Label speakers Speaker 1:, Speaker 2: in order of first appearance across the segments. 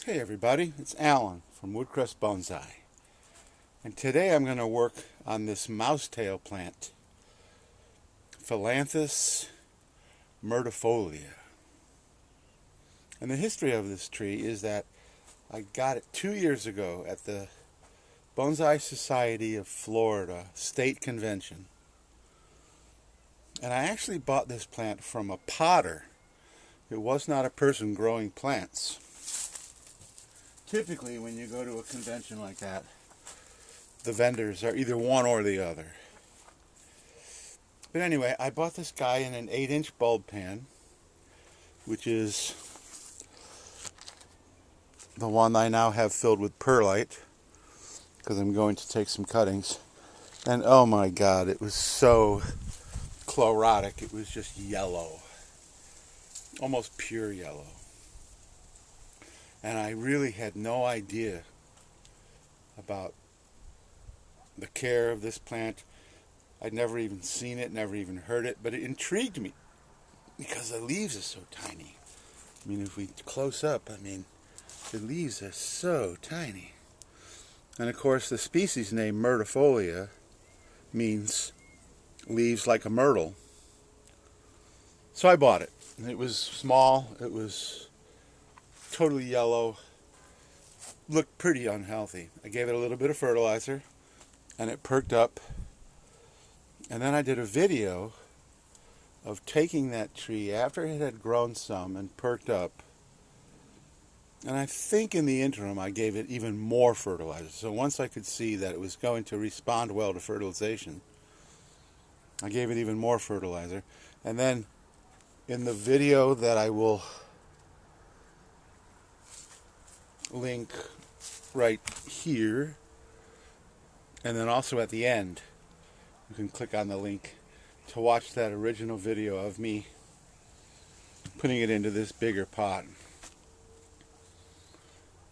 Speaker 1: Hey everybody, it's Alan from Woodcrest Bonsai. And today I'm going to work on this mousetail plant, Philanthus myrtifolia. And the history of this tree is that I got it 2 years ago at the Bonsai Society of Florida State Convention. And I actually bought this plant from a potter. It was not a person growing plants. Typically, when you go to a convention like that, the vendors are either one or the other. But anyway, I bought this guy in an 8-inch bulb pan, which is the one I now have filled with perlite, because I'm going to take some cuttings. And oh my God, it was so chlorotic. It was just yellow, almost pure yellow. And I really had no idea about the care of this plant. I'd never even seen it, never even heard it, but it intrigued me because the leaves are so tiny. I mean, if we close up, the leaves are so tiny. And of course, the species name myrtifolia means leaves like a myrtle. So I bought it. It was small, it was totally yellow, looked pretty unhealthy. I gave it a little bit of fertilizer and it perked up. And then I did a video of taking that tree after it had grown some and perked up. And I think in the interim I gave it even more fertilizer. So once I could see that it was going to respond well to fertilization, I gave it even more fertilizer. And then in the video that I will link right here, and then also at the end, you can click on the link to watch that original video of me putting it into this bigger pot.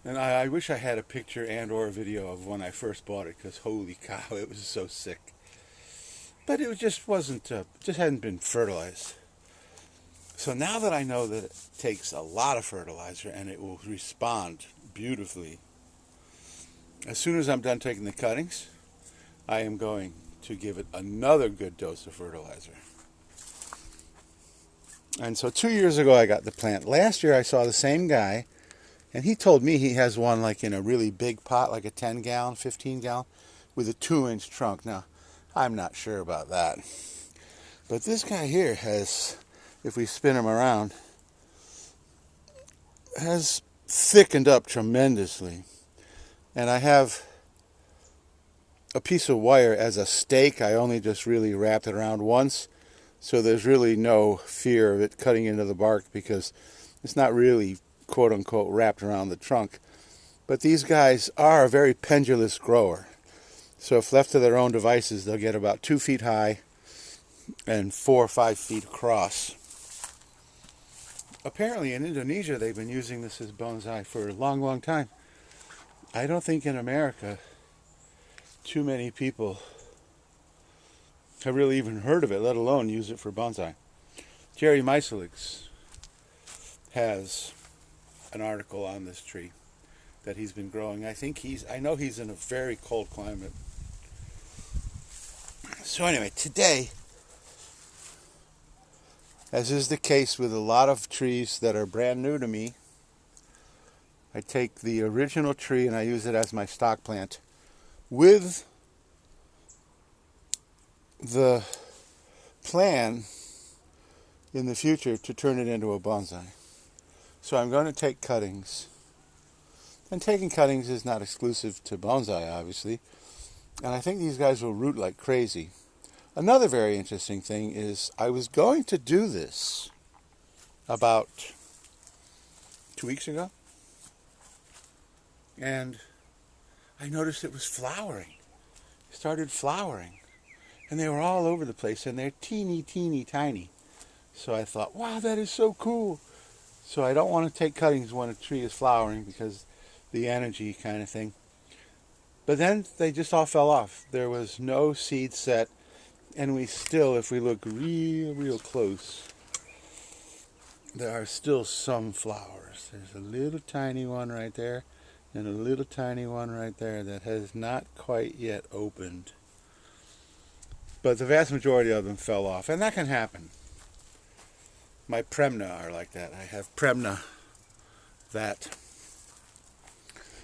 Speaker 1: And I wish I had a picture and or a video of when I first bought it, because holy cow, it was so sick. But it just hadn't been fertilized. So now that I know that it takes a lot of fertilizer and it will respond beautifully, as soon as I'm done taking the cuttings, I am going to give it another good dose of fertilizer. And so 2 years ago I got the plant. Last year I saw the same guy, and he told me he has one like in a really big pot, like a 10-gallon, 15-gallon, with a 2-inch trunk. Now, I'm not sure about that. But this guy here has, if we spin him around, has thickened up tremendously. And I have a piece of wire as a stake. I only just really wrapped it around once, so there's really no fear of it cutting into the bark because it's not really quote-unquote wrapped around the trunk. But these guys are a very pendulous grower. So if left to their own devices, they'll get about 2 feet high and 4 or 5 feet across. Apparently in Indonesia they've been using this as bonsai for a long, long time. I don't think in America too many people have really even heard of it, let alone use it for bonsai. Jerry Meiselix has an article on this tree that he's been growing. I know he's in a very cold climate. So anyway, today, as is the case with a lot of trees that are brand new to me, I take the original tree and I use it as my stock plant with the plan in the future to turn it into a bonsai. So I'm going to take cuttings. And taking cuttings is not exclusive to bonsai, obviously. And I think these guys will root like crazy. Another very interesting thing is I was going to do this about 2 weeks ago. And I noticed it was flowering. It started flowering. And they were all over the place, and they're teeny, teeny, tiny. So I thought, wow, that is so cool. So I don't want to take cuttings when a tree is flowering because the energy kind of thing. But then they just all fell off. There was no seed set, and we still, if we look real, real close, there are still some flowers. There's a little tiny one right there and a little tiny one right there that has not quite yet opened. But the vast majority of them fell off, and that can happen. My Premna are like that. I have Premna that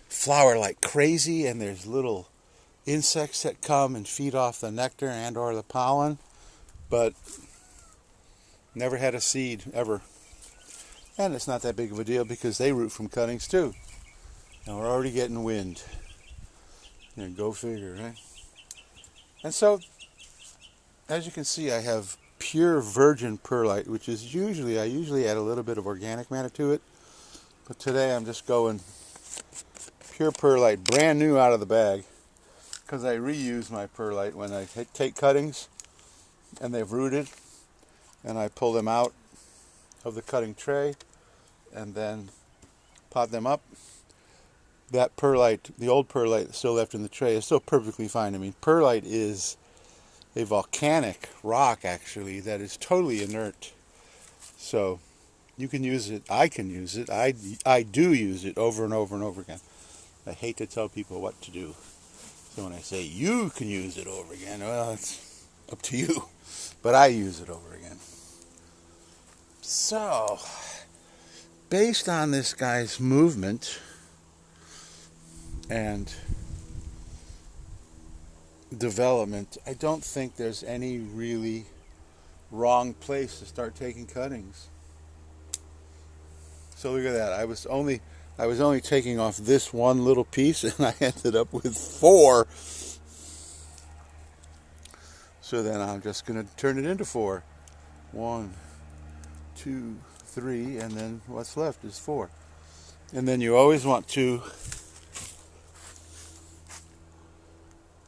Speaker 1: flower like crazy, and there's little insects that come and feed off the nectar and or the pollen, but never had a seed ever. And it's not that big of a deal because they root from cuttings too. And we're already getting wind. Yeah, go figure, right? And so, as you can see, I have pure virgin perlite, which is I usually add a little bit of organic matter to it. But today I'm just going pure perlite, brand new out of the bag, because I reuse my perlite when I take cuttings and they've rooted, and I pull them out of the cutting tray and then pot them up. That perlite, the old perlite that's still left in the tray, is still perfectly fine. I mean, perlite is a volcanic rock, actually, that is totally inert. So you can use it. I can use it. I do use it over and over and over again. I hate to tell people what to do. So when I say you can use it over again, well, it's up to you. But I use it over again. So, based on this guy's movement and development, I don't think there's any really wrong place to start taking cuttings. So look at that. I was only taking off this one little piece, and I ended up with 4. So then I'm just going to turn it into 4. 1, 2, 3, and then what's left is 4. And then you always want to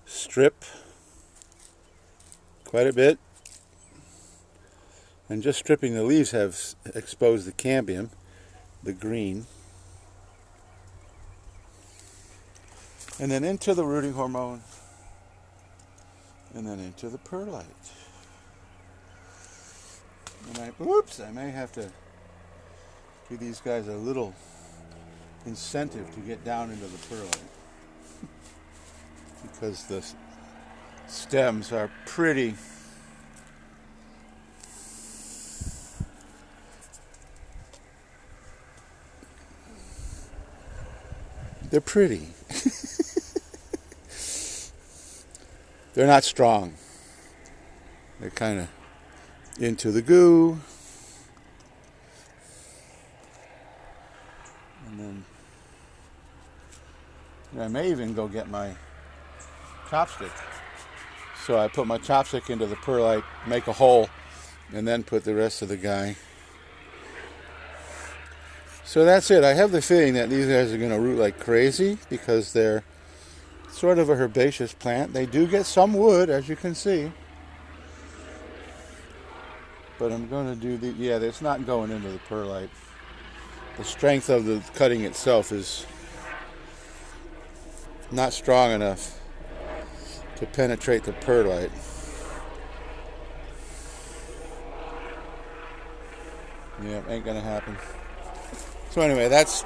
Speaker 1: strip quite a bit. And just stripping the leaves have exposed the cambium, the green. And then into the rooting hormone. And then into the perlite. And I may have to give these guys a little incentive to get down into the perlite. Because the stems are pretty. They're pretty. They're not strong. They're kind of into the goo. And then I may even go get my chopstick. So I put my chopstick into the perlite, make a hole, and then put the rest of the guy. So that's it. I have the feeling that these guys are going to root like crazy because they're sort of a herbaceous plant. They do get some wood, as you can see. But I'm going to do it's not going into the perlite. The strength of the cutting itself is not strong enough to penetrate the perlite. Yeah, ain't going to happen. So anyway, that's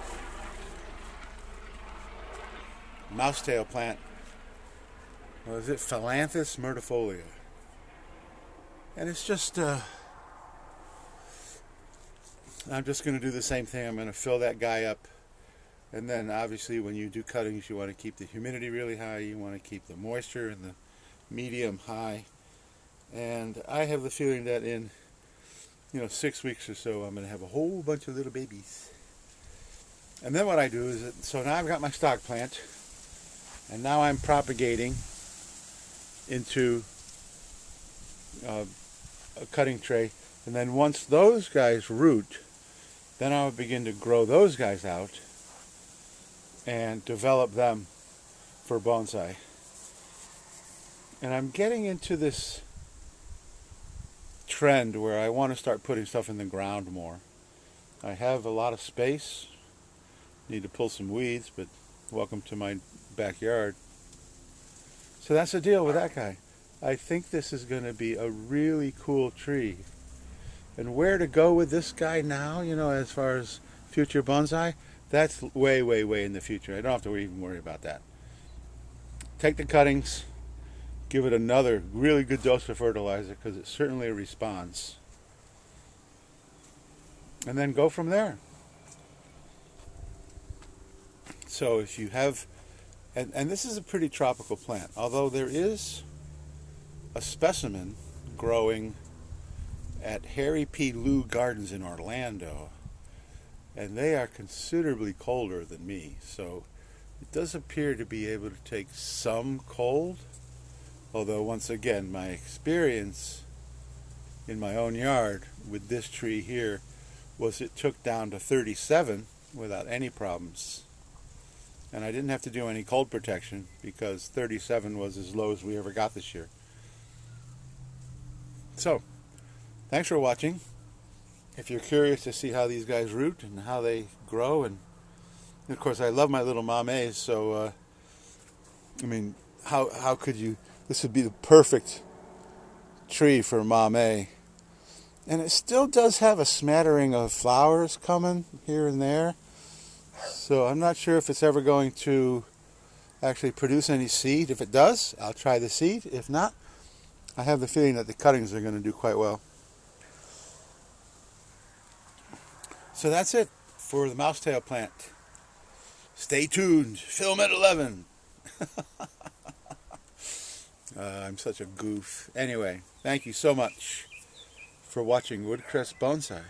Speaker 1: mousetail plant. What is it? Philanthus myrtifolia. And it's just, I'm just going to do the same thing. I'm going to fill that guy up. And then obviously when you do cuttings, you want to keep the humidity really high. You want to keep the moisture and the medium high. And I have the feeling that in 6 weeks or so, I'm going to have a whole bunch of little babies. And then what I do is, so now I've got my stock plant, and now I'm propagating into a cutting tray. And then once those guys root, then I'll begin to grow those guys out and develop them for bonsai. And I'm getting into this trend where I want to start putting stuff in the ground more. I have a lot of space. Need to pull some weeds, but welcome to my backyard. So that's the deal with that guy. I think this is going to be a really cool tree. And where to go with this guy now, as far as future bonsai, that's way, way, way in the future. I don't have to even worry about that. Take the cuttings, give it another really good dose of fertilizer because it certainly responds, and then go from there. So if you have, and this is a pretty tropical plant, although there is a specimen growing at Harry P. Lou Gardens in Orlando, and they are considerably colder than me, so it does appear to be able to take some cold, although once again my experience in my own yard with this tree here was it took down to 37 without any problems, and I didn't have to do any cold protection because 37 was as low as we ever got this year. So thanks for watching. If you're curious to see how these guys root and how they grow, and of course I love my little Mousetails, so how could you? This would be the perfect tree for Mousetail, and it still does have a smattering of flowers coming here and there. So I'm not sure if it's ever going to actually produce any seed. If it does, I'll try the seed. If not, I have the feeling that the cuttings are going to do quite well. So that's it for the Mousetail plant. Stay tuned. Film at 11. I'm such a goof. Anyway, thank you so much for watching Woodcrest Bonsai.